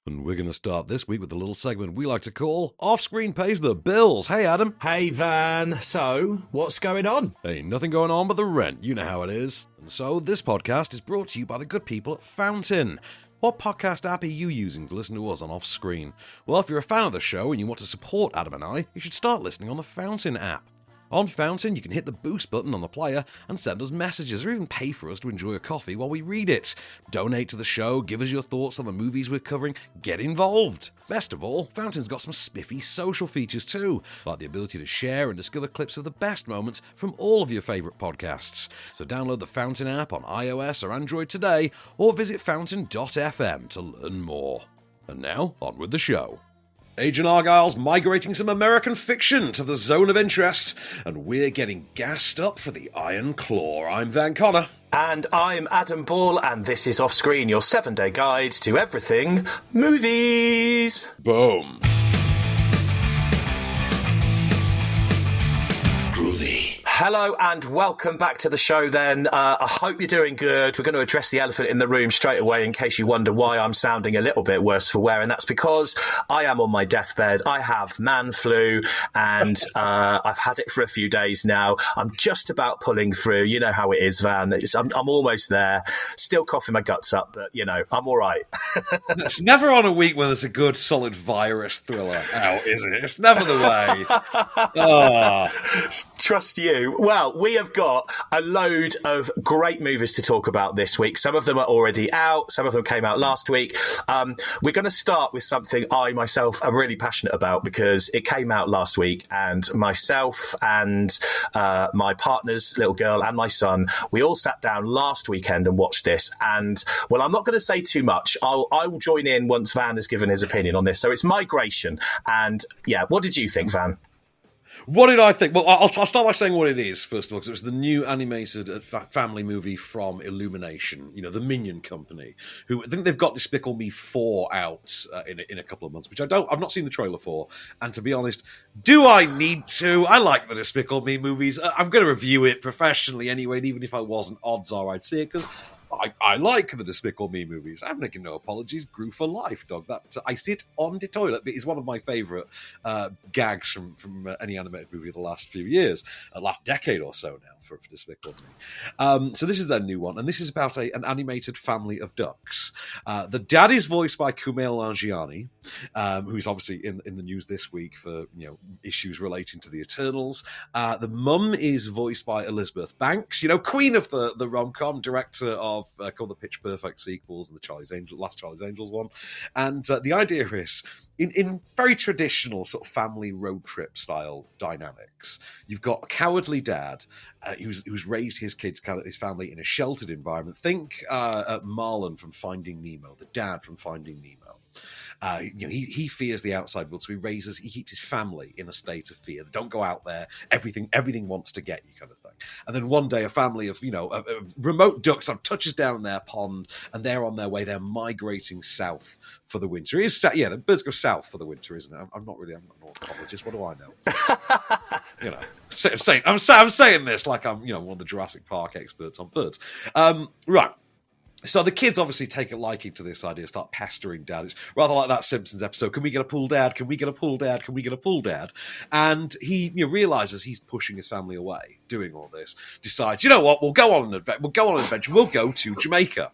And we're going to start this week with a little segment we like to call Off-Screen Pays the Bills. Hey, Adam. Hey, Van. So, what's going on? Hey, nothing going on but the rent. You know how it is. And so, this podcast is brought to you by the good people at Fountain. What podcast app are you using to listen to us on Off-Screen? Well, if you're a fan of the show and you want to support Adam and I, you should start listening on the Fountain app. On Fountain, you can hit the boost button on the player and send us messages or even pay for us to enjoy a coffee while we read it. Donate to the show, give us your thoughts on the movies we're covering, get involved. Best of all, Fountain's got some spiffy social features too, like the ability to share and discover clips of the best moments from all of your favourite podcasts. So download the Fountain app on iOS or Android today, or visit fountain.fm to learn more. And now, on with the show. Agent Argylle's migrating some American fiction to the zone of interest, and we're getting gassed up for the Iron Claw. I'm Van Connor. And I'm Adam Ball, and this is Off Screen, your 7-day guide to everything movies. Boom. Hello and welcome back to the show then. I hope you're doing good. We're going to address the elephant in the room straight away in case you wonder why I'm sounding a little bit worse for wear, and that's because I am on my deathbed. I have man flu and I've had it for a few days now. I'm just about pulling through. You know how it is, Van. I'm almost there. Still coughing my guts up, but, you know, I'm all right. It's never on a week when there's a good, solid virus thriller out, is it? It's never the way. Oh. Trust you. Well, we have got a load of great movies to talk about this week. Some of them are already out. Some of them came out last week. We're going to start with something I myself am really passionate about because it came out last week, and myself and my partner's little girl and my son, we all sat down last weekend and watched this. And, well, I'm not going to say too much. I will join in once Van has given his opinion on this. So it's Migration. And, yeah, what did you think, Van? What did I think? Well, I'll start by saying what it is, first of all, because it was the new animated family movie from Illumination, you know, the Minion Company, who I think they've got Despicable Me 4 out in a couple of months, which I've not seen the trailer for. And to be honest, do I need to? I like the Despicable Me movies. I'm going to review it professionally anyway, and even if I wasn't, odds are I'd see it, because I like the Despicable Me movies. I'm making no apologies. Grew for life, dog. That I sit on the toilet bit is one of my favourite gags from any animated movie of the last few years, last decade or so now for Despicable Me. So this is their new one, and this is about an animated family of ducks. The dad is voiced by Kumail Nanjiani, who's obviously in the news this week for issues relating to the Eternals. The mum is voiced by Elizabeth Banks, queen of the rom-com, director of called the Pitch Perfect sequels and the last Charlie's Angels one. And the idea is, in very traditional sort of family road trip style dynamics, you've got a cowardly dad who's raised his family in a sheltered environment. Think Marlon from Finding Nemo, the dad from Finding Nemo. He fears the outside world, so he keeps his family in a state of fear. They don't go out there. Everything wants to get you, kind of thing. And then one day, a family of remote ducks touches down in their pond, and they're on their way. They're migrating south for the winter. The birds go south for the winter, isn't it? I'm not an ornithologist. What do I know? I'm saying this like I'm one of the Jurassic Park experts on birds. Right. So the kids obviously take a liking to this idea, start pestering dad. It's rather like that Simpsons episode, can we get a pool, Dad? Can we get a pool, Dad? Can we get a pool, Dad? And he realises he's pushing his family away, doing all this, decides, you know what, we'll go on an adventure, we'll go to Jamaica.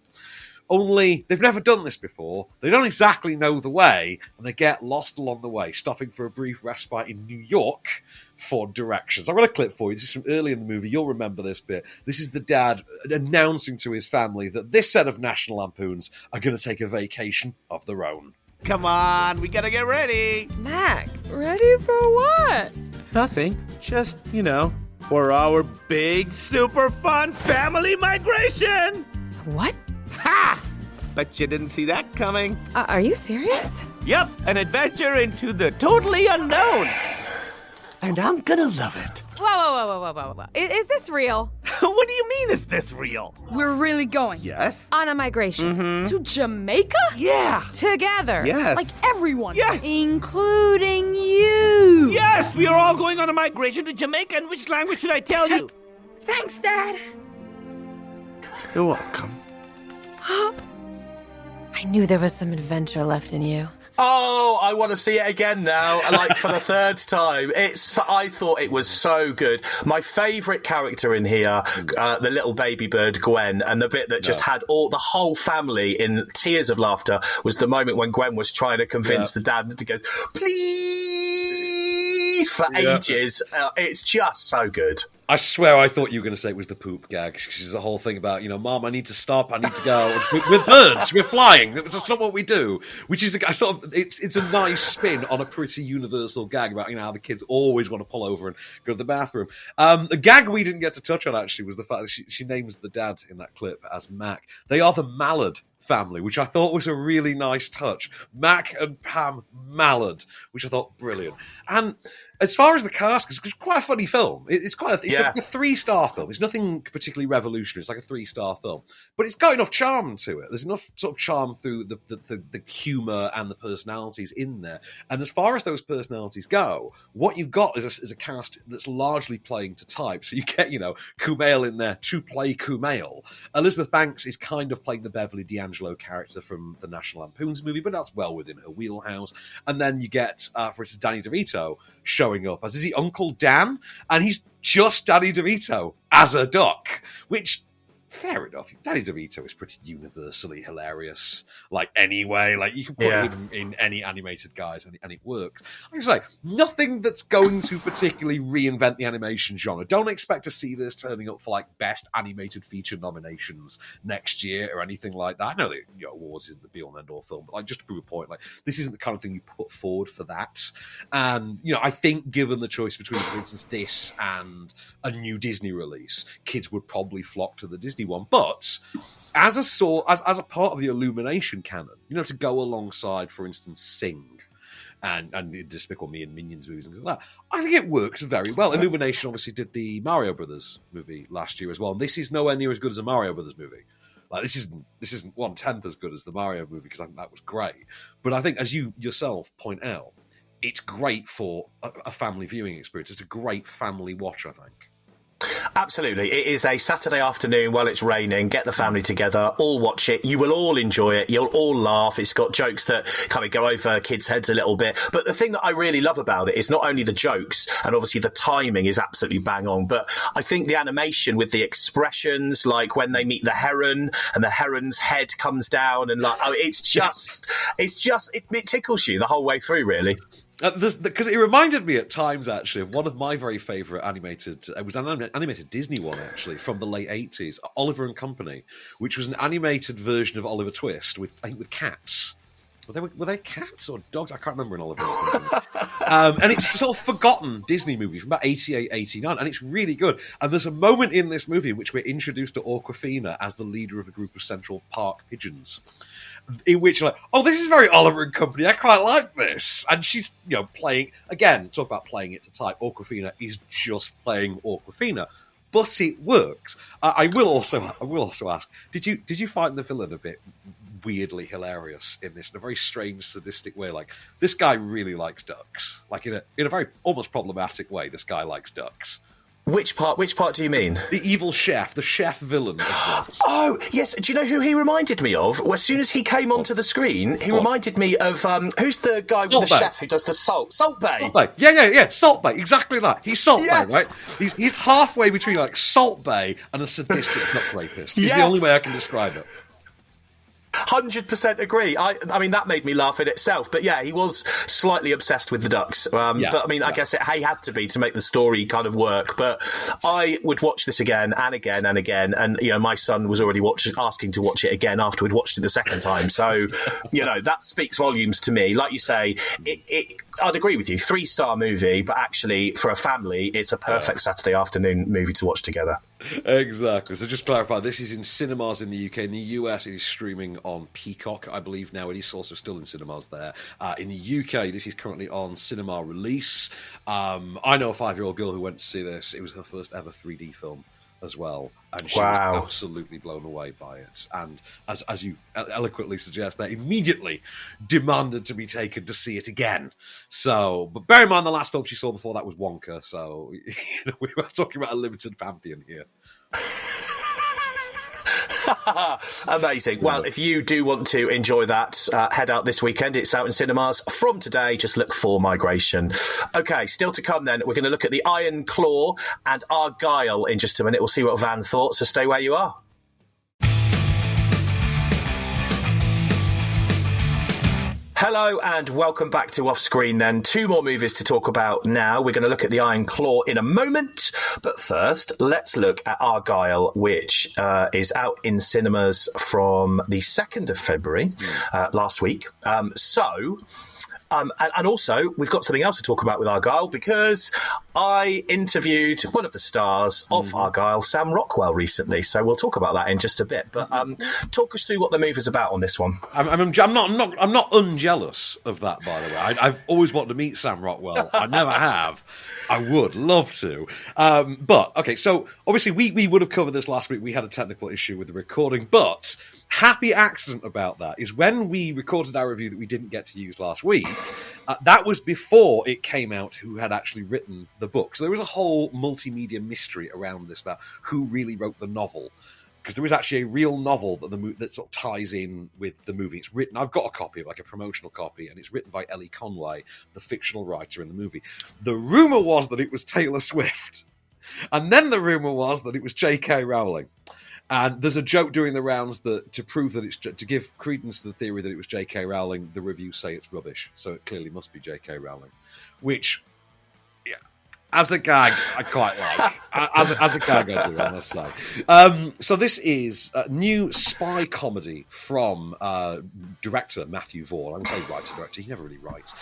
Only they've never done this before. They don't exactly know the way, and they get lost along the way, stopping for a brief respite in New York for directions. I've got a clip for you. This is from early in the movie. You'll remember this bit. This is the dad announcing to his family that this set of National Lampoons are going to take a vacation of their own. Come on, we gotta get ready. Mac, ready for what? Nothing. Just, for our big, super fun family migration. What? Ha! Bet you didn't see that coming. Are you serious? Yep, an adventure into the totally unknown. And I'm gonna love it. Whoa. Is this real? What do you mean, is this real? We're really going? Yes. On a migration? To Jamaica? Yeah. Together? Yes. Like everyone? Yes. Including you? Yes, we are all going on a migration to Jamaica. In which language should I tell you? Thanks, Dad. You're welcome. I knew there was some adventure left in you. Oh, I want to see it again now, like for the third time. I thought it was so good. My favourite character in here, the little baby bird Gwen, and the bit that just had the whole family in tears of laughter was the moment when Gwen was trying to convince the dad to go, please, for ages. It's just so good. I swear I thought you were going to say it was the poop gag. She's the whole thing about, Mom, I need to stop, I need to go. We're birds, we're flying. That's not what we do. Which is it's a nice spin on a pretty universal gag about, how the kids always want to pull over and go to the bathroom. The gag we didn't get to touch on, actually, was the fact that she names the dad in that clip as Mac. They are the Mallard family, which I thought was a really nice touch. Mac and Pam Mallard, which I thought brilliant. And as far as the cast goes, it's quite a funny film. It's like a 3-star film. It's nothing particularly revolutionary. It's like a 3-star film, but it's got enough charm to it. There's enough sort of charm through the humour and the personalities in there. And as far as those personalities go, what you've got is a cast that's largely playing to type. So you get Kumail in there to play Kumail. Elizabeth Banks is kind of playing the Beverly D'Angelo character from the National Lampoon's movie, but that's well within her wheelhouse. And then you get, for instance, Danny DeVito showing up as, is he Uncle Dan? And he's just Danny DeVito as a duck, which, fair enough. Danny DeVito is pretty universally hilarious. Anyway, you can put him in any animated guys and it works. Like I say, nothing that's going to particularly reinvent the animation genre. Don't expect to see this turning up for best animated feature nominations next year or anything like that. I know that awards isn't the be all and end all film, but just to prove a point, this isn't the kind of thing you put forward for that. And I think given the choice between, for instance, this and a new Disney release, kids would probably flock to the Disney one. But as a part of the Illumination canon, to go alongside, for instance, Sing and the Despicable Me and Minions movies and things like that, I think it works very well. Illumination obviously did the Mario Brothers movie last year as well, and this is nowhere near as good as a Mario Brothers movie. This isn't 1/10 as good as the Mario movie, because I think that was great. But I think, as you yourself point out, it's great for a family viewing experience. It's a great family watch, I think. Absolutely. It is a Saturday afternoon while it's raining. Get the family together, all watch it. You will all enjoy it. You'll all laugh. It's got jokes that kind of go over kids' heads a little bit. But the thing that I really love about it is not only the jokes, and obviously the timing is absolutely bang on, but I think the animation with the expressions, like when they meet the heron and the heron's head comes down, and it tickles you the whole way through, really. Because it reminded me at times, actually, of one of my very favourite animated... It was an animated Disney one, actually, from the late 80s, Oliver and Company, which was an animated version of Oliver Twist with cats. Were they cats or dogs? I can't remember in Oliver and Company. And it's a sort of forgotten Disney movie from about 88, 89, and it's really good. And there's a moment in this movie in which we're introduced to Awkwafina as the leader of a group of Central Park pigeons, in which this is very Oliver and Company. I quite like this. And she's, playing, again, talk about playing it to type. Awkwafina is just playing Awkwafina, but it works. I will also ask, did you find the villain a bit weirdly hilarious in this, in a very strange, sadistic way? This guy really likes ducks. In a very almost problematic way, this guy likes ducks. Which part do you mean? The evil chef, the chef villain of this. Oh, yes. Do you know who he reminded me of? Well, as soon as he came onto the screen, he reminded me of, who's the guy with the chef who does the salt? Salt Bae. Salt Bae. Yeah. Salt Bae. Exactly that. He's Salt Bae, right? He's halfway between Salt Bae and a sadistic duck rapist. Is the only way I can describe it. 100% agree. I mean, that made me laugh in itself. But yeah, he was slightly obsessed with the ducks. But I mean, I guess he had to be to make the story kind of work. But I would watch this again and again and again. And, my son was already asking to watch it again after we'd watched it the second time. So, that speaks volumes to me. Like you say, I'd agree with you. 3-star movie, but actually for a family, it's a perfect Saturday afternoon movie to watch together. Exactly. So just to clarify, this is in cinemas in the UK. In the US, it is streaming on Peacock, I believe now. It is also still in cinemas there. In the UK, this is currently on cinema release. I know a 5-year-old girl who went to see this. It was her first ever 3D film as well, and she was absolutely blown away by it. And as you eloquently suggest, they immediately demanded to be taken to see it again. So, but bear in mind, the last film she saw before that was Wonka, so we were talking about a limited pantheon here. Amazing. Well, if you do want to enjoy that, head out this weekend. It's out in cinemas from today. Just look for Migration. Okay, still to come then. We're going to look at the Iron Claw and Argylle in just a minute. We'll see what Van thought, so stay where you are. Hello and welcome back to Off Screen then. 2 more movies to talk about now. We're going to look at the Iron Claw in a moment. But first, let's look at Argylle, which is out in cinemas from the 2nd of February, last week. And also, we've got something else to talk about with Argylle because I interviewed one of the stars of Argylle, Sam Rockwell, recently. So we'll talk about that in just a bit. But talk us through what the movie's about on this one. I'm not unjealous of that, by the way. I've always wanted to meet Sam Rockwell. I never have. I would love to. But, okay, so obviously we would have covered this last week. We had a technical issue with the recording, but happy accident about that is when we recorded our review that we didn't get to use last week, that was before it came out who had actually written the book. So there was a whole multimedia mystery around this about who really wrote the novel. Because there is actually a real novel that sort of ties in with the movie. It's written, I've got a copy, like a promotional copy, and it's written by Ellie Conway, the fictional writer in the movie. The rumour was that it was Taylor Swift. And then the rumour was that it was J.K. Rowling. And there's a joke doing the rounds that to prove that it's to give credence to the theory that it was J.K. Rowling, the reviews say it's rubbish. So it clearly must be J.K. Rowling. Which, yeah, as a gag, I quite like. As a gag, I do, I must say. So this is a new spy comedy from director Matthew Vaughn. I'm going to say writer-director. He never really writes.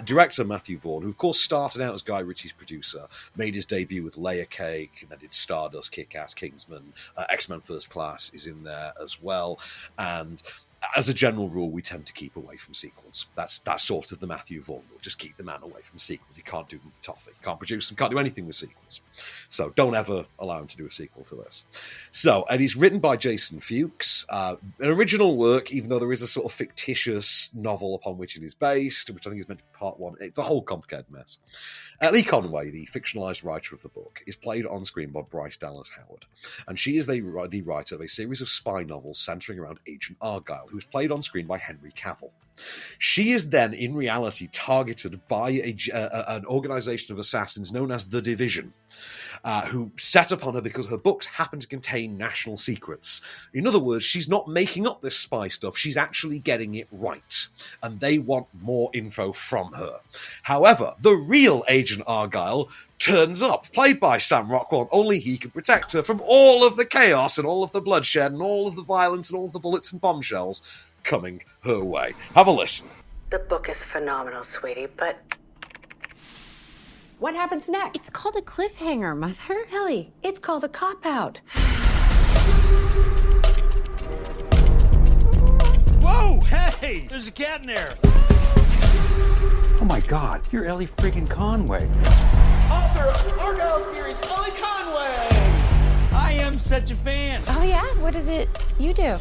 Director Matthew Vaughn, who, of course, started out as Guy Ritchie's producer, made his debut with Layer Cake, and then did Stardust, Kick-Ass, Kingsman, X-Men First Class is in there as well. And as a general rule, we tend to keep away from sequels. That's sort of the Matthew Vaughn rule. Just keep the man away from sequels. He can't do them for toffee. Can't produce them. Can't do anything with sequels. So don't ever allow him to do a sequel to this. So, and he's written by Jason Fuchs. An original work, even though there is a sort of fictitious novel upon which it is based, which I think is meant to be part 1. It's a whole complicated mess. Lee Conway, the fictionalised writer of the book, is played on screen by Bryce Dallas Howard. And she is the writer of a series of spy novels centering around Agent Argylle, who is played on screen by Henry Cavill. She is then, in reality, targeted by an organisation of assassins known as The Division, who set upon her because her books happen to contain national secrets. In other words, she's not making up this spy stuff, she's actually getting it right. And they want more info from her. However, the real Agent Argylle turns up, played by Sam Rockwell. Only he can protect her from all of the chaos and all of the bloodshed and all of the violence and all of the bullets and bombshells coming her way. Have a listen. The book is phenomenal, sweetie, but what happens next? It's called a cliffhanger, Mother. Ellie, it's called a cop-out. Whoa! Hey! There's a cat in there! Oh my god, you're Ellie friggin' Conway. Author of the Argylle series, Ellie Conway! I am such a fan! Oh, yeah? What is it you do?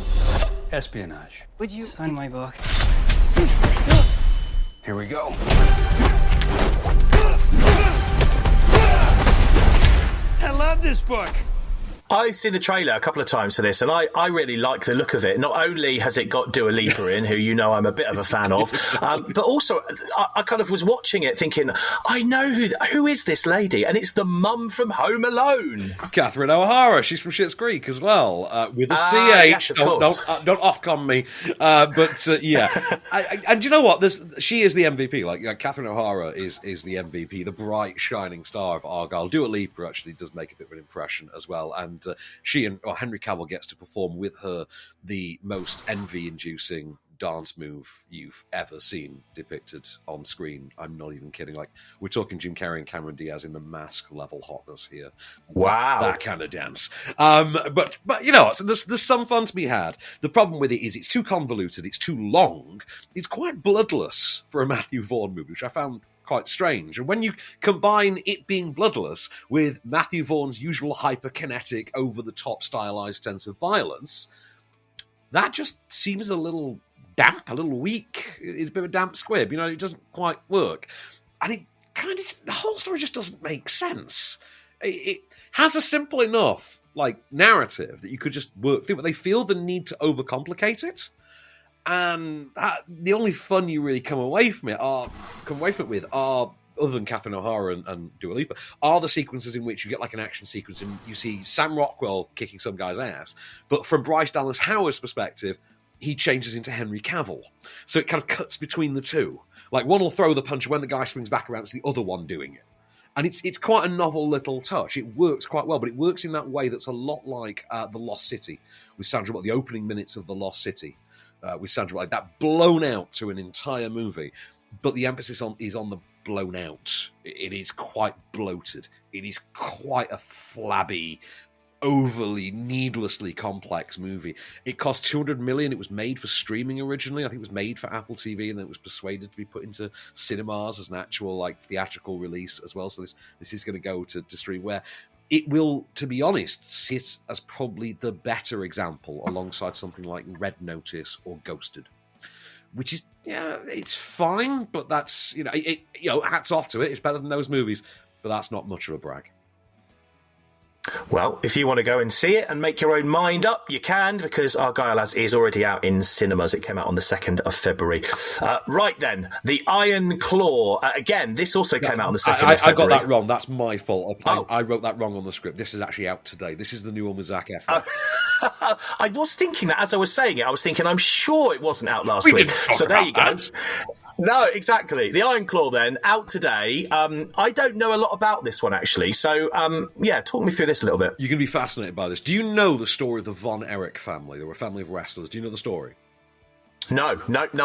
Espionage. Would you sign my book? Here we go. I love this book! I've seen the trailer a couple of times for this, and I really like the look of it. Not only has it got Dua Lipa in, who you know I'm a bit of a fan of, but also I kind of was watching it thinking, I know who is this lady, and it's the mum from Home Alone. Catherine O'Hara. She's from Schitt's Creek as well, with a CH. Yes, of course. Don't Ofcom me. Yeah. And do you know what? She is the MVP. Like Catherine O'Hara is the MVP, the bright, shining star of Argylle. Dua Lipa actually does make a bit of an impression as well, and Henry Cavill gets to perform with her the most envy-inducing dance move you've ever seen depicted on screen. I'm not even kidding. Like, we're talking Jim Carrey and Cameron Diaz in The Mask level hotness here. Wow. That kind of dance. But you know, so there's some fun to be had. The problem with it is it's too convoluted, it's too long, it's quite bloodless for a Matthew Vaughn movie, which I found quite strange. And when you combine it being bloodless with Matthew Vaughn's usual hyperkinetic, over-the-top stylized sense of violence, that just seems a little damp, a little weak. It's a bit of a damp squib, you know, it doesn't quite work. And it kind of, the whole story just doesn't make sense. It has a simple enough like narrative that you could just work through, but they feel the need to overcomplicate it. And the only fun you really come away from it with are, other than Catherine O'Hara and Dua Lipa, are the sequences in which you get like an action sequence and you see Sam Rockwell kicking some guy's ass. But from Bryce Dallas Howard's perspective, he changes into Henry Cavill. So it kind of cuts between the two. Like one will throw the punch and when the guy swings back around, it's the other one doing it. And it's quite a novel little touch. It works quite well, but it works in that way that's a lot like The Lost City with Sandra Bullock, the opening minutes of The Lost City. With Sandra Bullock, that blown out to an entire movie, but the emphasis is on the blown out. It is quite bloated. It is quite a flabby, overly, needlessly complex movie. It cost $200 million. It was made for streaming originally. I think it was made for Apple TV, and then it was persuaded to be put into cinemas as an actual like theatrical release as well. So this is going to go to stream where. It will, to be honest, sit as probably the better example alongside something like Red Notice or Ghosted, which is, yeah, it's fine, but that's, hats off to it. It's better than those movies, but that's not much of a brag. Well, if you want to go and see it and make your own mind up, you can, because Argylle Lads is already out in cinemas. It came out on the 2nd of February. Right then, The Iron Claw. Again, this also came out on the 2nd of February. I got that wrong. That's my fault. I wrote that wrong on the script. This is actually out today. This is the new one with Zac Efron. I was thinking that as I was saying it. I was thinking, I'm sure it wasn't out last week. So there you go. No, exactly. The Iron Claw, then, out today. I don't know a lot about this one, actually. So, talk me through this a little bit. You're going to be fascinated by this. Do you know the story of the Von Erich family? They were a family of wrestlers. Do you know the story? No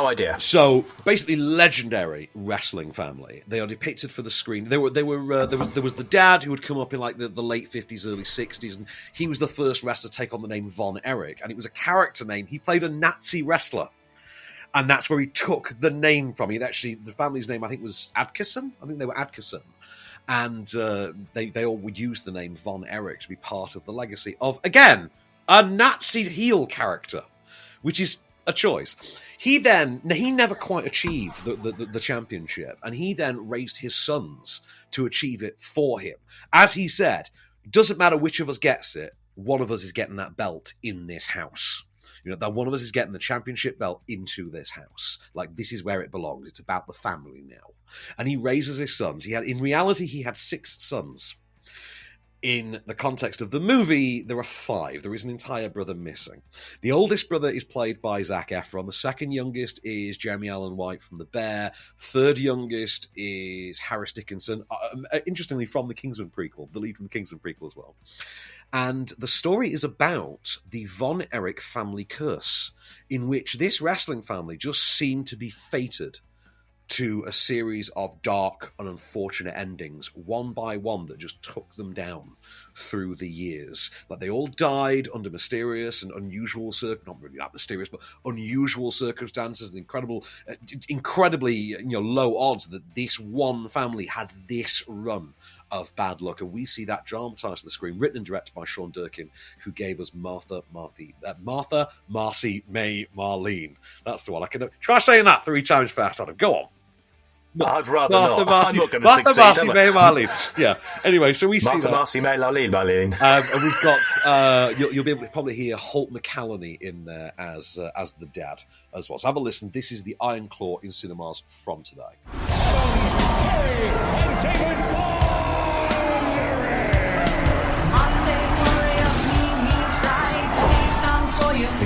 idea. So, basically, legendary wrestling family. They are depicted for the screen. There was the dad who had come up in like the late 50s, early 60s, and he was the first wrestler to take on the name Von Erich, and it was a character name. He played a Nazi wrestler. And that's where he took the name from. The family's name, I think, was Adkisson. I think they were Adkisson. And they all would use the name Von Erich to be part of the legacy of, again, a Nazi heel character, which is a choice. He never quite achieved the championship, and he then raised his sons to achieve it for him. As he said, it doesn't matter which of us gets it, one of us is getting that belt in this house. That one of us is getting the championship belt into this house. Like, this is where it belongs. It's about the family now. And he raises his sons. In reality, he had 6 sons. In the context of the movie, there are 5. There is an entire brother missing. The oldest brother is played by Zac Efron. The second youngest is Jeremy Allen White from The Bear. Third youngest is Harris Dickinson. Interestingly, from the Kingsman prequel, the lead from the Kingsman prequel as well. And the story is about the Von Erich family curse, in which this wrestling family just seemed to be fated to a series of dark and unfortunate endings, one by one, that just took them down through the years. Like, they all died under mysterious and unusual not really that mysterious, but unusual circumstances, and incredibly low odds that this one family had this run of bad luck. And we see that dramatized to the screen, written and directed by Sean Durkin, who gave us Marcy May Marlene. That's the one. I can try saying that 3 times fast, Adam. Go on. I'd rather not. I'm not going to succeed. Marcy May Marlene. Yeah. Anyway, so we see that. Marcy May Marlene. And we've got, you'll be able to probably hear Holt McCallany in there as the dad as well. So have a listen. This is The Iron Claw in cinemas from today.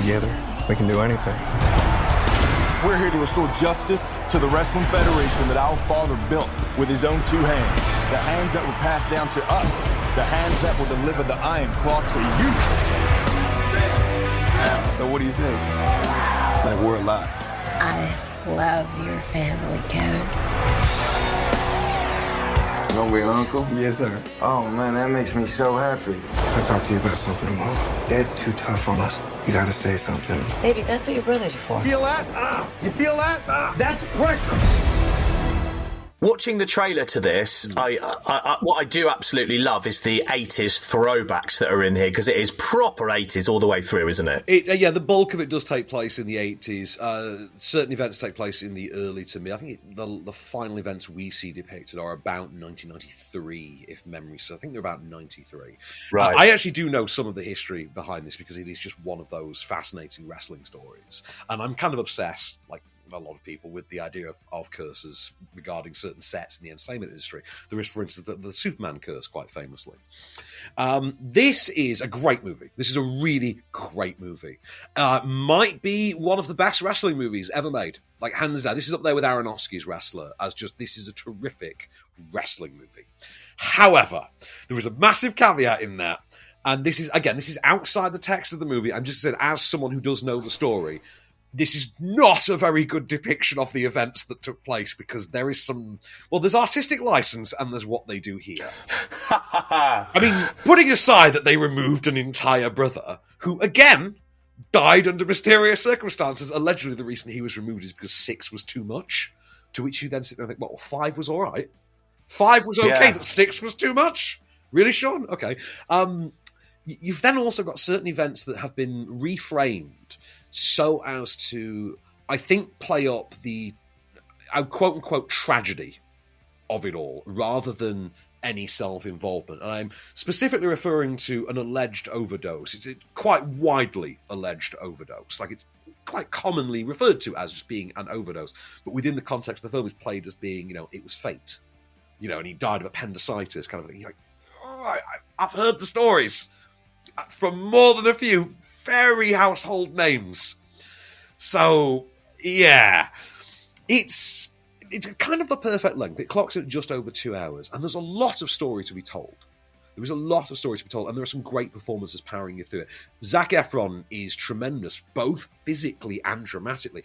Together, we can do anything. We're here to restore justice to the Wrestling Federation that our father built with his own 2 hands. The hands that were passed down to us. The hands that will deliver the Iron Claw to you. So what do you think? Like, we're alive. I love your family code. You know your uncle? Yes, sir. Oh, man, that makes me so happy. I'll talk to you about something, Mom. Dad's too tough on us. You gotta say something. Baby, that's what your brothers are for. Feel that? You feel that? That's pressure. Watching the trailer to this, what I do absolutely love is the 80s throwbacks that are in here, because it is proper 80s all the way through, isn't it? Yeah, the bulk of it does take place in the 80s. Certain events take place in the early to mid. I think the final events we see depicted are about 1993, if memory serves. I think they're about 93. Right. I actually do know some of the history behind this, because it is just one of those fascinating wrestling stories. And I'm kind of obsessed, like a lot of people, with the idea of curses regarding certain sets in the entertainment industry. There is, for instance, the Superman curse, quite famously. This is a great movie. This is a really great movie. Might be one of the best wrestling movies ever made. Like, hands down. This is up there with Aronofsky's Wrestler, as just, this is a terrific wrestling movie. However, there is a massive caveat in that. And this is outside the text of the movie. I'm just saying, as someone who does know the story, this is not a very good depiction of the events that took place, because there is there's artistic license and there's what they do here. I mean, putting aside that they removed an entire brother who, again, died under mysterious circumstances. Allegedly, the reason he was removed is because 6 was too much, to which you then sit there and think, well, 5 was all right. 5 was okay, but 6 was too much? Really, Sean? Okay. You've then also got certain events that have been reframed so as to, I think, play up the quote-unquote tragedy of it all, rather than any self-involvement. And I'm specifically referring to an alleged overdose. It's a quite widely alleged overdose. Like, it's quite commonly referred to as just being an overdose. But within the context of the film, it's played as being, it was fate. And he died of appendicitis, kind of thing. You're like, oh, I've heard the stories from more than a few very household names. So, yeah. It's kind of the perfect length. It clocks at just over 2 hours, and there's a lot of story to be told. There is a lot of story to be told, and there are some great performances powering you through it. Zac Efron is tremendous, both physically and dramatically.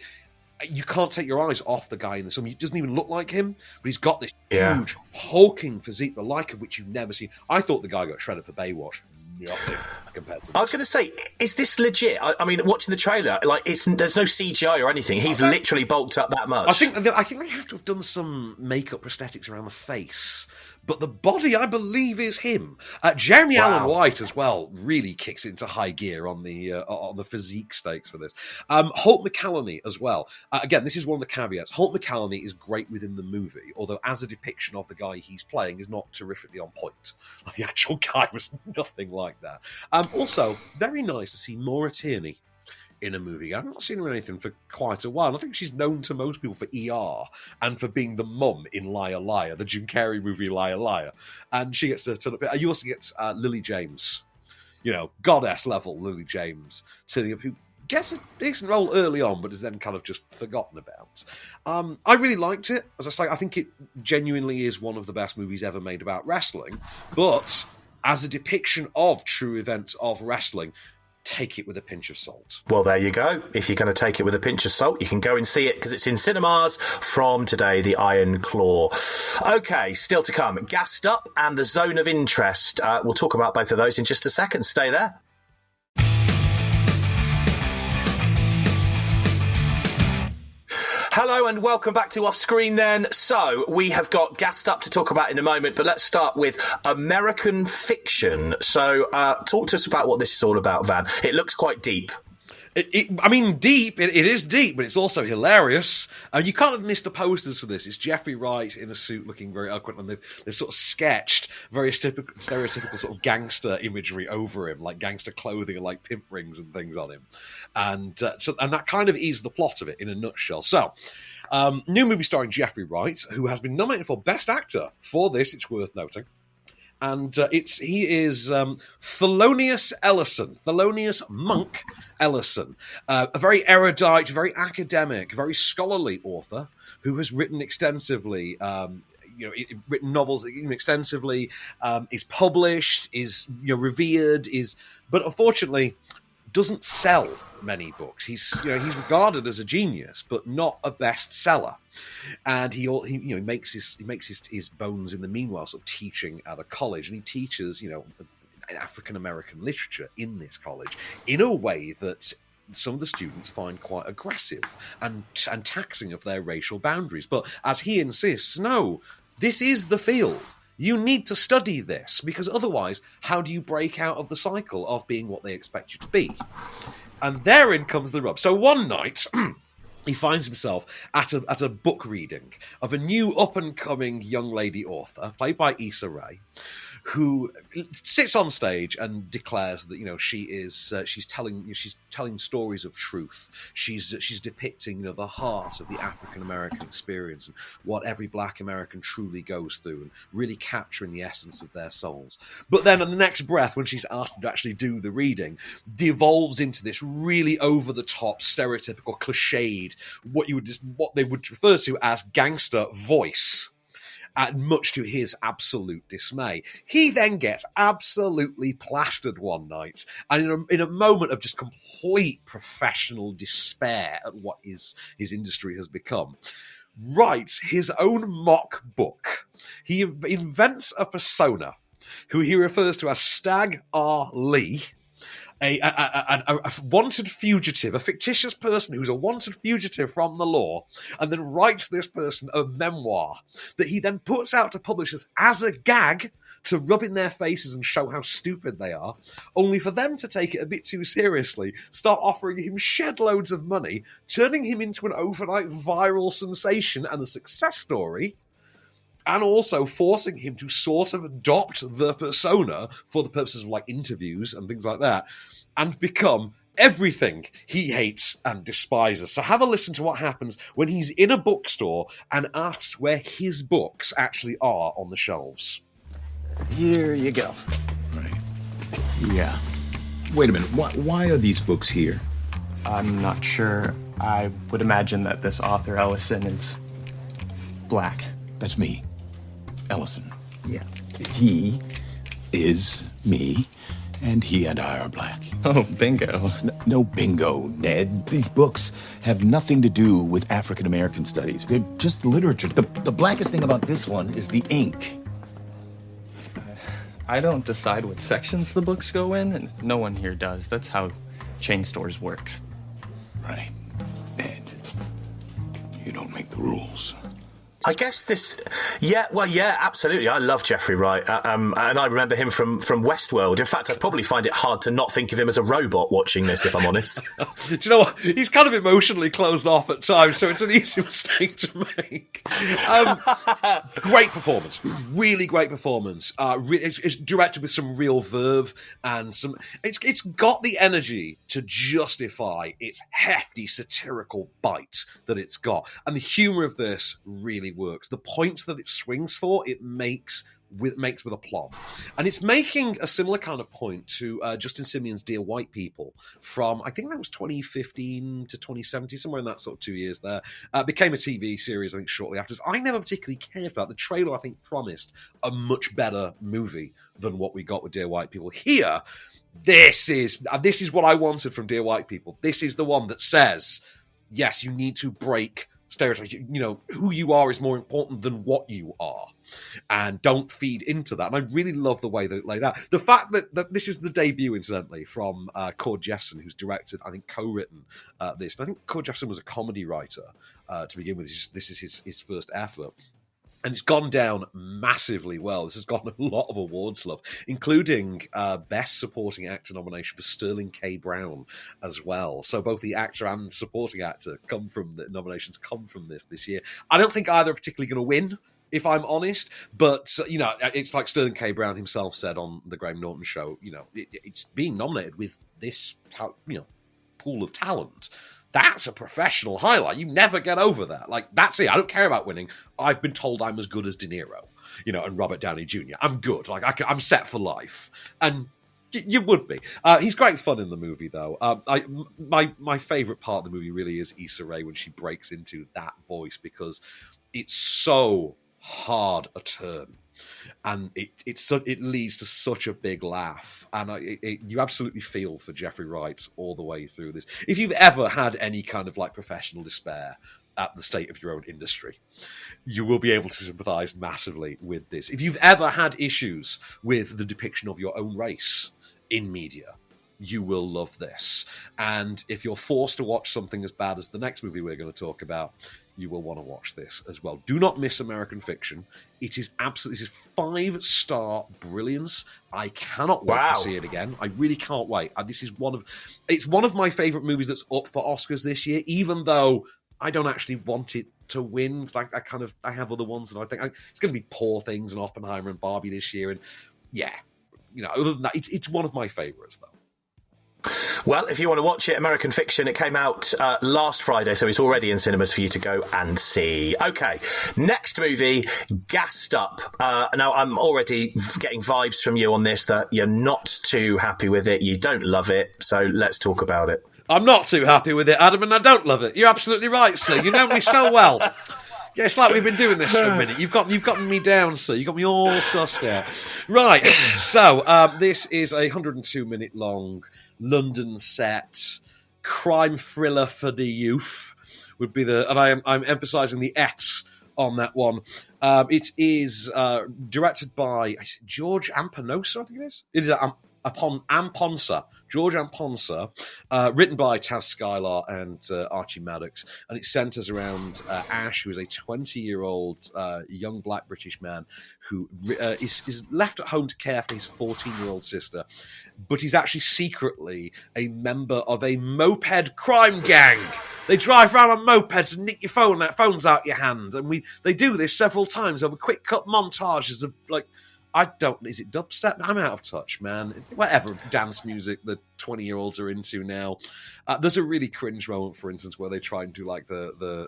You can't take your eyes off the guy in the film. He doesn't even look like him, but he's got this huge, hulking physique, the like of which you've never seen. I thought the guy got shredded for Baywatch. Nothing compared to this. I was going to say, is this legit? I mean, watching the trailer, like, there's no CGI or anything. He's literally bulked up that much. I think they have to have done some makeup prosthetics around the face, but the body, I believe, is him. Jeremy Allen White as well really kicks into high gear on the physique stakes for this. Holt McCallany as well. Again, this is one of the caveats. Holt McCallany is great within the movie, although as a depiction of the guy he's playing is not terrifically on point. Like, the actual guy was nothing like that. Also, very nice to see Maura Tierney in a movie. I've not seen her in anything for quite a while. I think she's known to most people for ER and for being the mum in Liar Liar, the Jim Carrey movie Liar Liar. And she gets to turn up. You also get Lily James, goddess level Lily James, turning up, who gets a decent role early on, but is then kind of just forgotten about. I really liked it. As I say, I think it genuinely is one of the best movies ever made about wrestling, but as a depiction of true events of wrestling, take it with a pinch of salt. Well, there you go. If you're going to take it with a pinch of salt, you can go and see it, because it's in cinemas from today, The Iron Claw. Okay, still to come, Gassed Up and The Zone of Interest. We'll talk about both of those in just a second. Stay there. Hello and welcome back to Off Screen then. So, we have got Gassed Up to talk about in a moment, but let's start with American Fiction. So, talk to us about what this is all about, Van. It looks quite deep. Deep. It is deep, but it's also hilarious. You can't have missed the posters for this. It's Jeffrey Wright in a suit looking very eloquent, and they've sort of sketched very stereotypical sort of gangster imagery over him, like gangster clothing and like pimp rings and things on him. And that kind of is the plot of it in a nutshell. So, new movie starring Jeffrey Wright, who has been nominated for Best Actor for this, it's worth noting. And he is Thelonious Monk Ellison, a very erudite, very academic, very scholarly author who has written extensively. Written novels extensively, is published, is revered, but unfortunately doesn't sell many books. He's regarded as a genius, but not a bestseller. And he makes his bones in the meanwhile, sort of teaching at a college, and he teaches African American literature in this college in a way that some of the students find quite aggressive and taxing of their racial boundaries. But as he insists, no, this is the field. You need to study this, because otherwise, how do you break out of the cycle of being what they expect you to be? And therein comes the rub. So one night, he finds himself at a book reading of a new up-and-coming young lady author, played by Issa Rae, who sits on stage and declares that, you know, she's telling stories of truth. She's depicting, you know, the heart of the African American experience and what every Black American truly goes through, and really capturing the essence of their souls. But then in the next breath, when she's asked to actually do the reading, devolves into this really over the top, stereotypical, cliched, what they would refer to as gangster voice. Much to his absolute dismay. He then gets absolutely plastered one night, and in a moment of just complete professional despair at what his industry has become, writes his own mock book. He invents a persona who he refers to as Stag R. Lee, a wanted fugitive, a fictitious person who's a wanted fugitive from the law, and then writes this person a memoir that he then puts out to publishers as a gag to rub in their faces and show how stupid they are, only for them to take it a bit too seriously, start offering him shed loads of money, turning him into an overnight viral sensation and a success story, and also forcing him to sort of adopt the persona for the purposes of like interviews and things like that, and become everything he hates and despises. So have a listen to what happens when he's in a bookstore and asks where his books actually are on the shelves. Here you go. Right. Yeah. Wait a minute. Why are these books here? I'm not sure. I would imagine that this author, Ellison, is Black. That's me. Ellison. Yeah. He is me, and he and I are Black. Oh, bingo. No bingo, Ned. These books have nothing to do with African American studies. They're just literature. The blackest thing about this one is the ink. I don't decide what sections the books go in, and no one here does. That's how chain stores work. Right. Ned, you don't make the rules. I guess this, yeah, absolutely. I love Jeffrey Wright, and I remember him from Westworld. In fact, I'd probably find it hard to not think of him as a robot watching this, if I'm honest. Do you know what? He's kind of emotionally closed off at times, so it's an easy mistake to make. Great performance, really great performance. It's directed with some real verve and some. It's got the energy to justify its hefty satirical bite that it's got, and the humour of this really works. The points that it swings for, it makes with aplomb. And it's making a similar kind of point to Justin Simeon's Dear White People from, I think that was 2015 to 2017, somewhere in that sort of 2 years there. Became a TV series, I think, shortly after. I never particularly cared for that. The trailer, I think, promised a much better movie than what we got with Dear White People. Here, this is what I wanted from Dear White People. This is the one that says, yes, you need to break stereotypes. You know, who you are is more important than what you are, and don't feed into that. And I really love the way that it laid out. The fact that this is the debut, incidentally, from Cord Jeffson, who's directed, I think, co-written this. And I think Cord Jeffson was a comedy writer to begin with. This is his first effort. And it's gone down massively well. This has gotten a lot of awards love, including Best Supporting Actor nomination for Sterling K. Brown as well. So both the actor and supporting actor nominations come from this year. I don't think either are particularly going to win, if I'm honest. But, you know, it's like Sterling K. Brown himself said on the Graham Norton show, you know, it's being nominated with this, pool of talent. That's a professional highlight. You never get over that. Like, that's it. I don't care about winning. I've been told I'm as good as De Niro, and Robert Downey Jr. I'm good. Like, I'm set for life. And you would be. He's great fun in the movie, though. My favourite part of the movie really is Issa Rae when she breaks into that voice, because it's so hard a turn. And it leads to such a big laugh, and you absolutely feel for Jeffrey Wright all the way through this. If you've ever had any kind of like professional despair at the state of your own industry, you will be able to sympathise massively with this. If you've ever had issues with the depiction of your own race in media, you will love this. And if you're forced to watch something as bad as the next movie we're going to talk about, you will want to watch this as well. Do not miss American Fiction. It is absolutely, this is 5-star brilliance. I cannot wait to see it again. I really can't wait. This is it's one of my favorite movies that's up for Oscars this year, even though I don't actually want it to win. I have other ones that I think it's going to be Poor Things and Oppenheimer and Barbie this year. And yeah, other than that, it's one of my favorites though. Well, if you want to watch it, American Fiction, it came out last Friday, so it's already in cinemas for you to go and see. Okay, next movie, Gassed Up. Now, I'm already getting vibes from you on this that you're not too happy with it, you don't love it, so let's talk about it. I'm not too happy with it, Adam, and I don't love it. You're absolutely right, sir. You know me so well. Yeah, it's like we've been doing this for a minute. You've gotten me down, sir. You've got me all sussed out. Right, so this is a 102-minute long London set crime thriller for the youth. Would be and I'm emphasising the F's on that one. It is directed by George Ampanosa, I think it is. It is Amponsa, George Amponsa, written by Taz Skylar and Archie Maddox, and it centres around Ash, who is a 20-year-old young black British man who is left at home to care for his 14-year-old sister, but he's actually secretly a member of a moped crime gang. They drive around on mopeds and nick your phones out your hand, and they do this several times over quick cut montages of is it dubstep? I'm out of touch, man. Whatever dance music the 20-year-olds are into now. There's a really cringe moment, for instance, where they try and do like the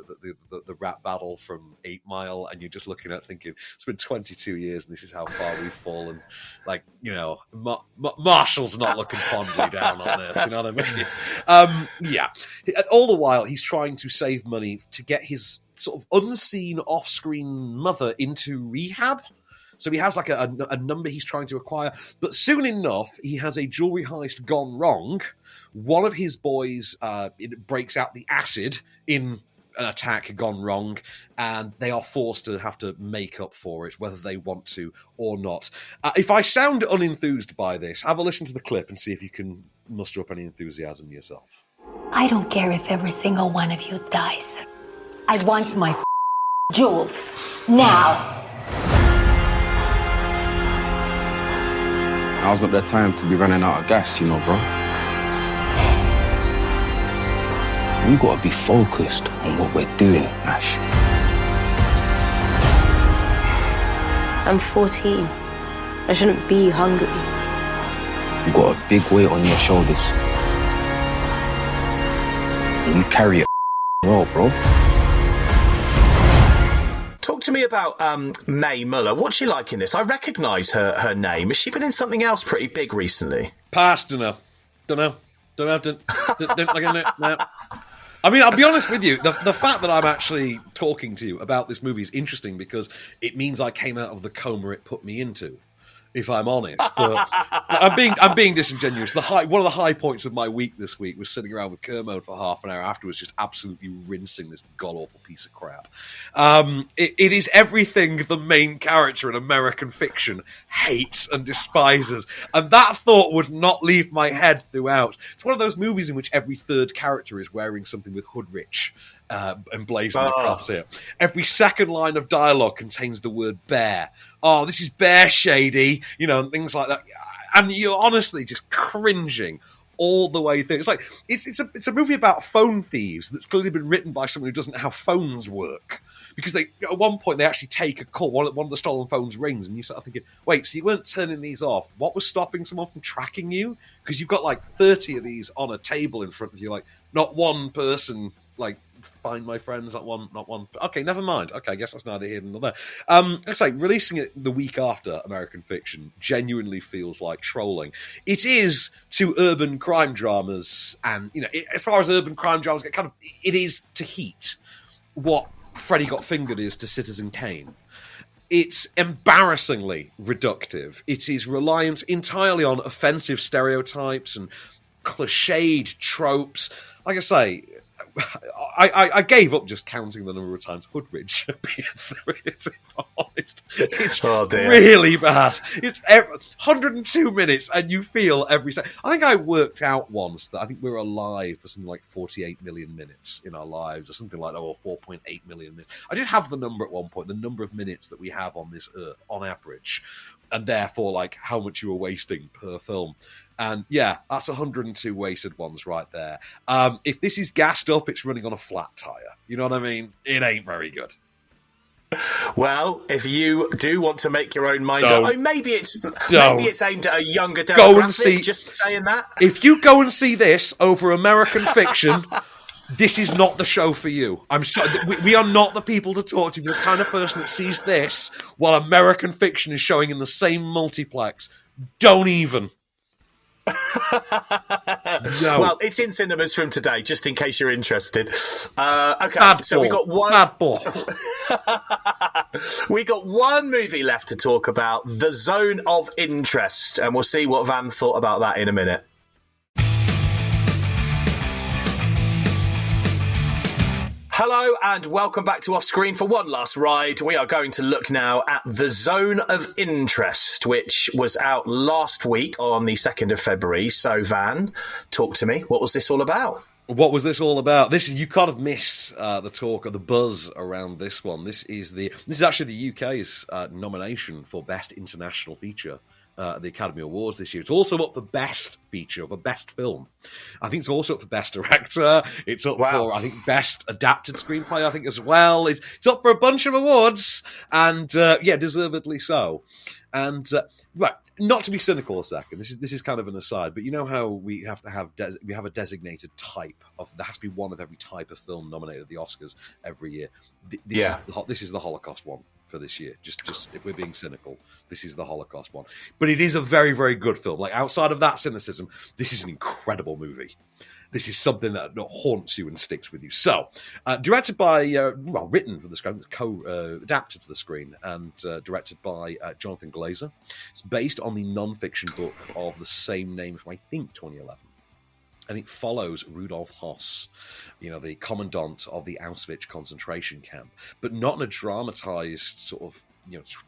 rap battle from 8 Mile, and you're just looking at it thinking, it's been 22 years and this is how far we've fallen. Like, Marshall's not looking fondly down on this, you know what I mean? Yeah. All the while, he's trying to save money to get his sort of unseen off-screen mother into rehab. So he has like a number he's trying to acquire. But soon enough, he has a jewelry heist gone wrong. One of his boys breaks out the acid in an attack gone wrong, and they are forced to have to make up for it, whether they want to or not. If I sound unenthused by this, have a listen to the clip and see if you can muster up any enthusiasm yourself. I don't care if every single one of you dies. I want my jewels now. Now's not the time to be running out of gas, bro. We gotta be focused on what we're doing, Ash. I'm 14. I shouldn't be hungry. You got a big weight on your shoulders. You carry it well, bro. Talk to me about Mae Muller. What's she like in this? I recognise her name. Has she been in something else pretty big recently? Past, don't know. No. I mean, I'll be honest with you. The fact that I'm actually talking to you about this movie is interesting because it means I came out of the coma it put me into, if I'm honest. But I'm being disingenuous. One of the high points of my week this week was sitting around with Kermode for half an hour afterwards, just absolutely rinsing this god-awful piece of crap. It is everything the main character in American Fiction hates and despises, and that thought would not leave my head throughout. It's one of those movies in which every third character is wearing something with Hoodrich emblazoned across it. Every second line of dialogue contains the word bear. Oh, this is bear shady, and things like that. And you're honestly just cringing all the way through. It's like it's a movie about phone thieves that's clearly been written by someone who doesn't know how phones work. Because at one point they actually take a call, one of the stolen phones rings, and you start thinking, wait, so you weren't turning these off? What was stopping someone from tracking you? Because you've got like 30 of these on a table in front of you, like not one person like find my friends, not one. Okay, never mind. Okay, I guess that's neither here nor there. Let's say releasing it the week after American Fiction genuinely feels like trolling. It is to urban crime dramas, and as far as urban crime dramas get, it is to Heat what Freddy Got Fingered is to Citizen Kane. It's embarrassingly reductive. It is reliant entirely on offensive stereotypes and cliched tropes. Like I say, I gave up just counting the number of times Hoodridge appeared through it, if I'm honest. It's really bad. It's 102 minutes, and you feel every second. I think I worked out once that I think we're alive for something like 48 million minutes in our lives, or something like that, or 4.8 million minutes. I did have the number at one point, the number of minutes that we have on this earth, on average, and therefore, like, how much you were wasting per film. And yeah, that's 102 wasted ones right there. If this is gassed up, it's running on a flat tyre. You know what I mean? It ain't very good. Well, if you do want to make your own mind up, maybe it's aimed at a younger demographic. Go and see. Just saying that. If you go and see this over American fiction, this is not the show for you. I'm sorry, we are not the people to talk to. If you're the kind of person that sees this while American fiction is showing in the same multiplex, don't even. No. Well, it's in cinemas from today, just in case you're interested. Okay, Bad so ball. we got one. Bad ball. We got one movie left to talk about, The Zone of Interest, and we'll see what Van thought about that in a minute. Hello and welcome back to Off Screen for one last ride. We are going to look now at The Zone of Interest, which was out last week on the 2nd of February. So, Van, talk to me. What was this all about? What was this all about? You kind of missed the talk or the buzz around this one. This is actually the UK's nomination for Best International Feature at the Academy Awards this year. It's also up for Best Feature, for Best Film. I think it's also up for Best Director. It's up for, I think, Best Adapted Screenplay, I think, as well. It's up for a bunch of awards, and deservedly so. And right, not to be cynical a second. This is kind of an aside, but you know how we have to have we have a designated type of. There has to be one of every type of film nominated at the Oscars every year. This is the Holocaust one for this year. Just if we're being cynical, this is the Holocaust one. But it is a very, very good film. Like, outside of that cynicism, this is an incredible movie. This is something that haunts you and sticks with you. So, directed by, written for the screen, adapted for the screen, and directed by Jonathan Glazer. It's based on the non-fiction book of the same name from, I think, 2011. And it follows Rudolf Höss, the commandant of the Auschwitz concentration camp, but not in a dramatized sort of,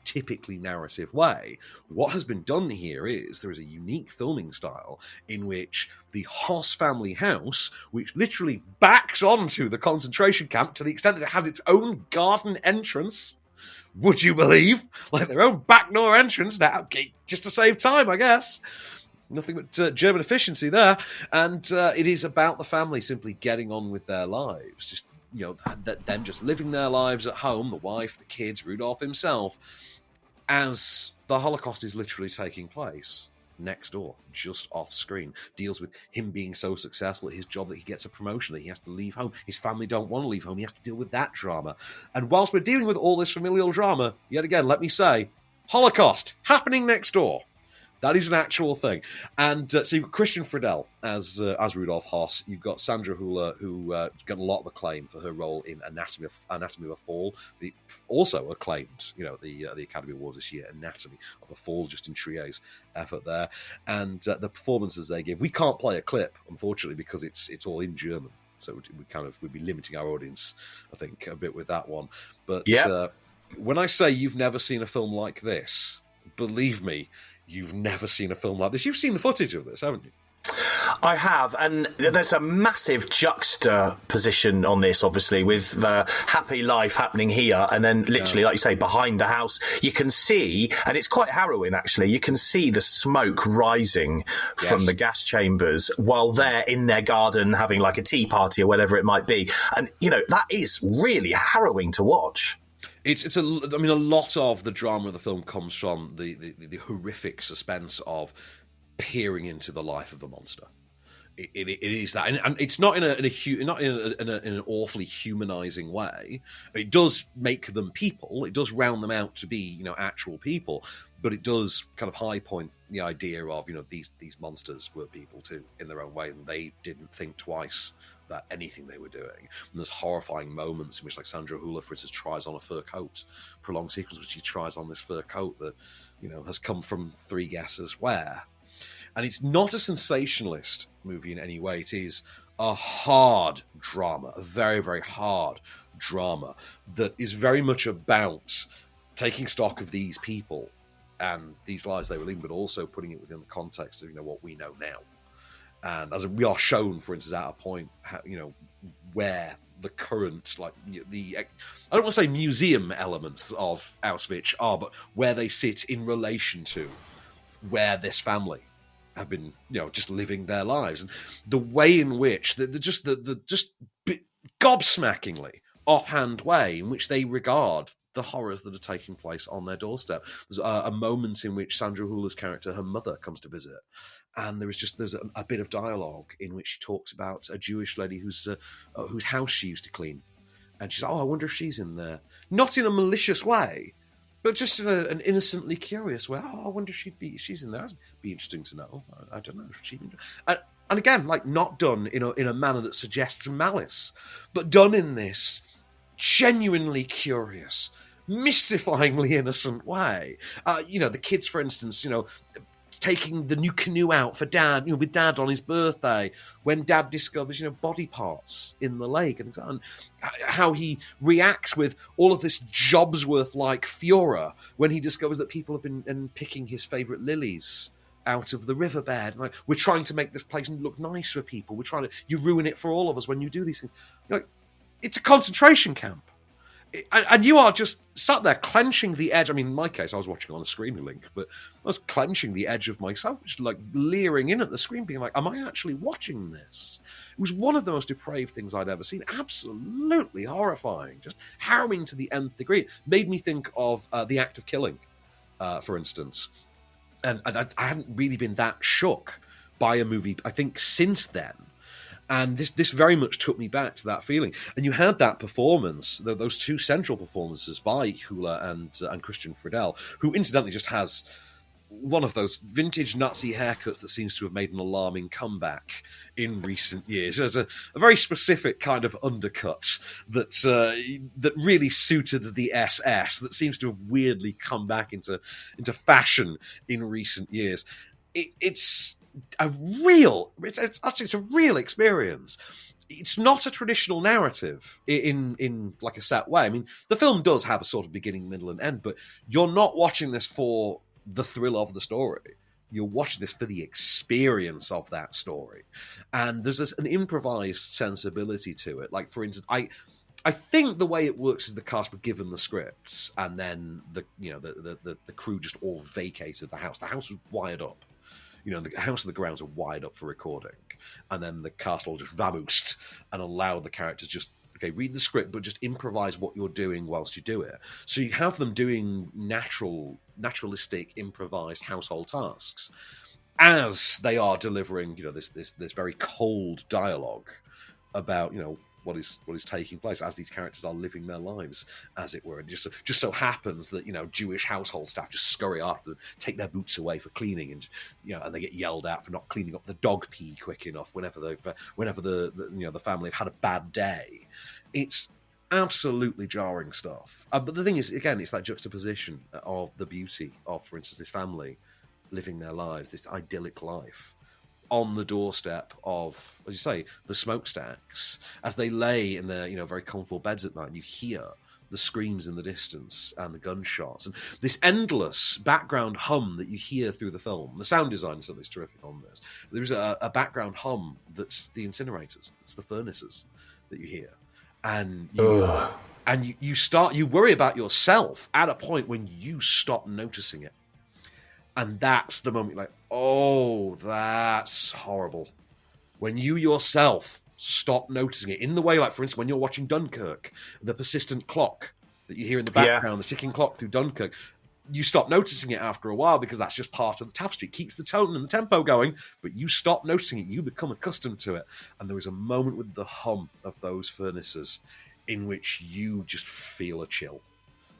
typically narrative way. What has been done here is there is a unique filming style in which the Höss family house, which literally backs onto the concentration camp to the extent that it has its own garden entrance, would you believe? Like their own back door entrance, now, just to save time, I guess. Nothing but German efficiency there. And it is about the family simply getting on with their lives. Just, them just living their lives at home, the wife, the kids, Rudolf himself, as the Holocaust is literally taking place next door, just off screen. Deals with him being so successful at his job that he gets a promotion, that he has to leave home. His family don't want to leave home. He has to deal with that drama. And whilst we're dealing with all this familial drama, yet again, let me say, Holocaust happening next door. That is an actual thing. And so you've got Christian Friedel as Rudolf Höss. You've got Sandra Hüller, who got a lot of acclaim for her role in Anatomy of a Fall. Also acclaimed, the Academy Awards this year, Anatomy of a Fall, just in Trier's effort there. And the performances they give. We can't play a clip, unfortunately, because it's all in German. So we'd be limiting our audience, I think, a bit with that one. But when I say you've never seen a film like this, believe me, you've never seen a film like this. You've seen the footage of this, haven't you? I have, and there's a massive juxtaposition on this, obviously, with the happy life happening here, and then literally, like you say, behind the house, you can see, and it's quite harrowing, actually, you can see the smoke rising from the gas chambers while they're in their garden having like a tea party or whatever it might be. And, that is really harrowing to watch. A lot of the drama of the film comes from the horrific suspense of peering into the life of the monster. It is that, and it's not in an awfully humanizing way. It does make them people. It does round them out to be actual people, but it does kind of high point the idea of these monsters were people too in their own way, and they didn't think twice about anything they were doing. And there's horrifying moments in which, like, Sandra Hüller, for instance, tries on a fur coat, prolonged sequence which she tries on this fur coat that has come from three guesses where. And it's not a sensationalist movie in any way. It is a hard drama, a very, very hard drama that is very much about taking stock of these people and these lives they were living, but also putting it within the context of, what we know now. And as we are shown, for instance, at a point, where the current, I don't want to say museum elements of Auschwitz are, but where they sit in relation to where this family have been, just living their lives, and the way in which the gobsmackingly offhand way in which they regard the horrors that are taking place on their doorstep. There's a moment in which Sandra Hüller's character, her mother, comes to visit, and there's a bit of dialogue in which she talks about a Jewish lady whose house she used to clean, and she's like, "Oh, I wonder if she's in there," not in a malicious way, but just in an innocently curious way. "Oh, I wonder if she's in there. That'd be interesting to know. I don't know if she'd be." And again, not done in a manner that suggests malice, but done in this genuinely curious, mystifyingly innocent way. The kids, for instance, taking the new canoe out for Dad, with Dad on his birthday, when Dad discovers, body parts in the lake, and how he reacts with all of this Jobsworth-like furor when he discovers that people have been picking his favourite lilies out of the riverbed. We're trying to make this place look nice for people. You ruin it for all of us when you do these things. It's a concentration camp. And you are just sat there clenching the edge. I mean, in my case, I was watching on a screen link, but I was clenching the edge of myself, just leering in at the screen, being like, am I actually watching this? It was one of the most depraved things I'd ever seen. Absolutely horrifying. Just harrowing to the nth degree. It made me think of The Act of Killing, for instance. And I hadn't really been that shook by a movie, I think, since then. And this very much took me back to that feeling. And you had that performance, those two central performances by Hüller and Christian Friedel, who incidentally just has one of those vintage Nazi haircuts that seems to have made an alarming comeback in recent years. There's a very specific kind of undercut that really suited the SS, that seems to have weirdly come back into fashion in recent years. It's a real experience. It's not a traditional narrative in like a set way. I mean, the film does have a sort of beginning, middle, and end, but you're not watching this for the thrill of the story. You're watching this for the experience of that story. And there's an improvised sensibility to it. Like, for instance, I think the way it works is the cast were given the scripts, and then the crew just all vacated the house. The house was wired up. The house and the grounds are wired up for recording. And then the cast all just vamoosed and allowed the characters just, read the script, but just improvise what you're doing whilst you do it. So you have them doing naturalistic, improvised household tasks as they are delivering, this very cold dialogue about, what is taking place as these characters are living their lives, as it were. And just so happens that Jewish household staff just scurry after them, take their boots away for cleaning, and and they get yelled at for not cleaning up the dog pee quick enough whenever the family have had a bad day. It's absolutely jarring stuff. But the thing is, again, it's that juxtaposition of the beauty of, for instance, this family living their lives, this idyllic life, on the doorstep of, as you say, the smokestacks, as they lay in their, very comfortable beds at night, and you hear the screams in the distance and the gunshots, and this endless background hum that you hear through the film. The sound design certainly is terrific on this. There's a background hum that's the incinerators, that's the furnaces that you hear. And you worry about yourself at a point when you stop noticing it. And that's the moment you're like, oh, that's horrible. When you yourself stop noticing it, in the way, like, for instance, when you're watching Dunkirk, the persistent clock that you hear in the background, the ticking clock through Dunkirk, you stop noticing it after a while because that's just part of the tapestry. It keeps the tone and the tempo going, but you stop noticing it. You become accustomed to it. And there is a moment with the hum of those furnaces in which you just feel a chill.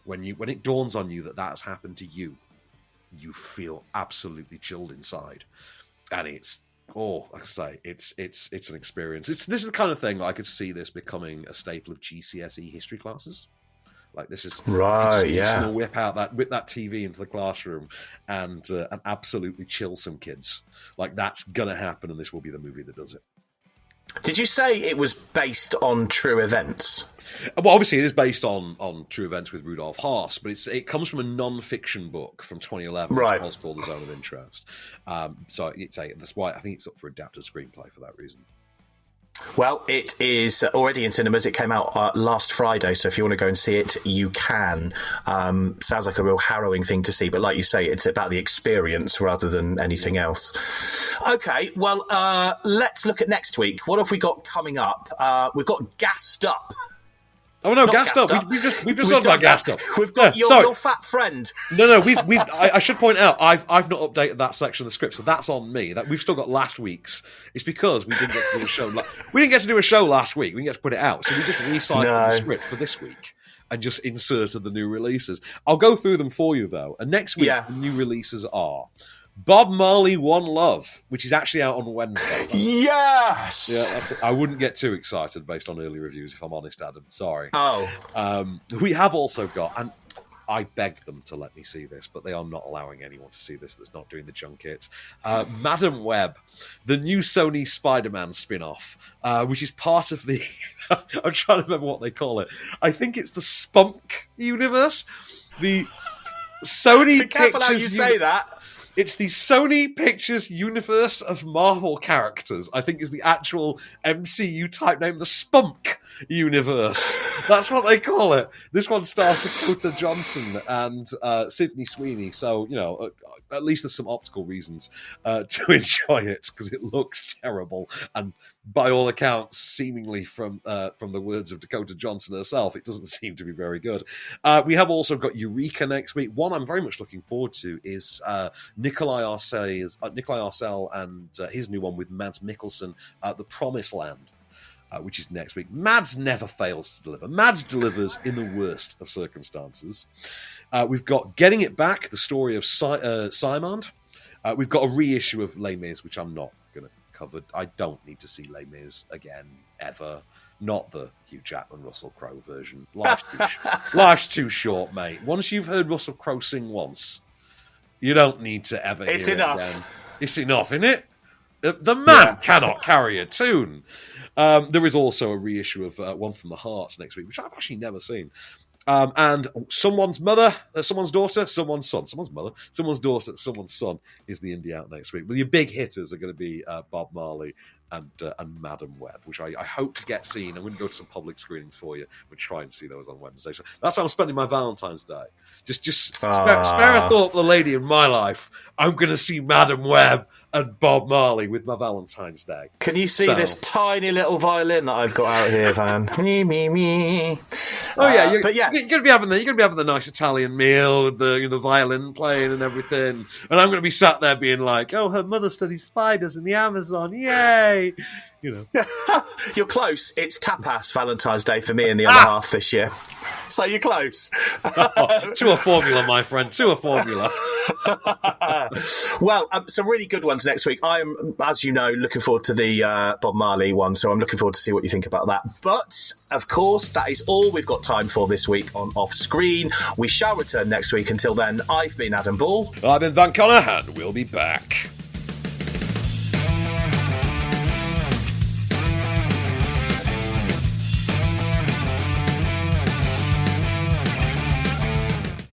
When it dawns on you that has happened to you, you feel absolutely chilled inside, and it's like I say, it's an experience. This is the kind of thing I could see this becoming a staple of GCSE history classes. Like, this is right, just gonna whip that TV into the classroom and absolutely chill some kids. Like, that's gonna happen, and this will be the movie that does it. Did you say it was based on true events? Well, obviously, it is based on true events with Rudolf Haas, but it comes from a non-fiction book from 2011, right? Which was called The Zone of Interest. So that's why I think it's up for adapted screenplay for that reason. Well, it is already in cinemas. It came out last Friday, so if you want to go and see it, you can. Sounds like a real harrowing thing to see, but like you say, it's about the experience rather than anything else. Okay, well, let's look at next week. What have we got coming up? We've got Gassed Up. Oh no, Gassed Up. We've just talked about Gassed Up. We've got your fat friend. No. I should point out I've not updated that section of the script, so that's on me. That we've still got last week's. It's because we didn't get to do a show. We didn't get to do a show last week. We didn't get to put it out, so we just recycled the script for this week and just inserted the new releases. I'll go through them for you though. And next week the new releases are Bob Marley One Love, which is actually out on Wednesday. Yes! Yeah, that's it. I wouldn't get too excited based on early reviews, if I'm honest, Adam. Sorry. Oh. We have also got, and I begged them to let me see this, but they are not allowing anyone to see this that's not doing the junket. Madam Web, the new Sony Spider-Man spin-off, which is part of the... I'm trying to remember what they call it. I think it's the Spunk universe. The Sony Be careful how you say that. It's the Sony Pictures universe of Marvel characters, I think is the actual MCU type name, the Spunk universe. That's what they call it. This one stars Dakota Johnson and Sydney Sweeney, so, you know, at least there's some optical reasons to enjoy it, because it looks terrible, and by all accounts, seemingly from the words of Dakota Johnson herself, it doesn't seem to be very good. We have also got Eureka next week. One I'm very much looking forward to is Nikolai Arcel and his new one with Mads Mikkelsen, The Promised Land, which is next week. Mads never fails to deliver. Mads delivers in the worst of circumstances. We've got Getting It Back, the story of Simond. We've got a reissue of Les Mis, which I'm not going to cover. I don't need to see Les Mis again, ever. Not the Hugh Jackman, Russell Crowe version. Life's too short, mate. Once you've heard Russell Crowe sing once, you don't need to ever hear it again. It's enough, isn't it? The man cannot carry a tune. There is also a reissue of One from the Heart next week, which I've actually never seen. And Someone's Mother, Someone's Daughter, Someone's Son. Someone's Mother, Someone's Daughter, Someone's Son is the indie out next week. Well, your big hitters are going to be Bob Marley and Madam Web, which I hope to get seen. I'm going to go to some public screenings for you. We'll try and see those on Wednesday. So that's how I'm spending my Valentine's Day. Just spare a thought for the lady in my life. I'm going to see Madam Web and Bob Marley with my Valentine's Day. Can you see this tiny little violin that I've got out here, Van? me. Oh yeah, you're going to be having the nice Italian meal with the violin playing and everything, and I'm going to be sat there being like, "Oh, her mother studies spiders in the Amazon, yay!" You know, you're close. It's tapas Valentine's Day for me and the other half this year, so you're close. To a formula, my friend. To a formula. Well, some really good ones next week. I am, as you know, looking forward to the Bob Marley one, so I'm looking forward to see what you think about that. But, of course, that is all we've got time for this week on Off Screen. We shall return next week. Until then, I've been Adam Ball. I've been Van Connor, and we'll be back.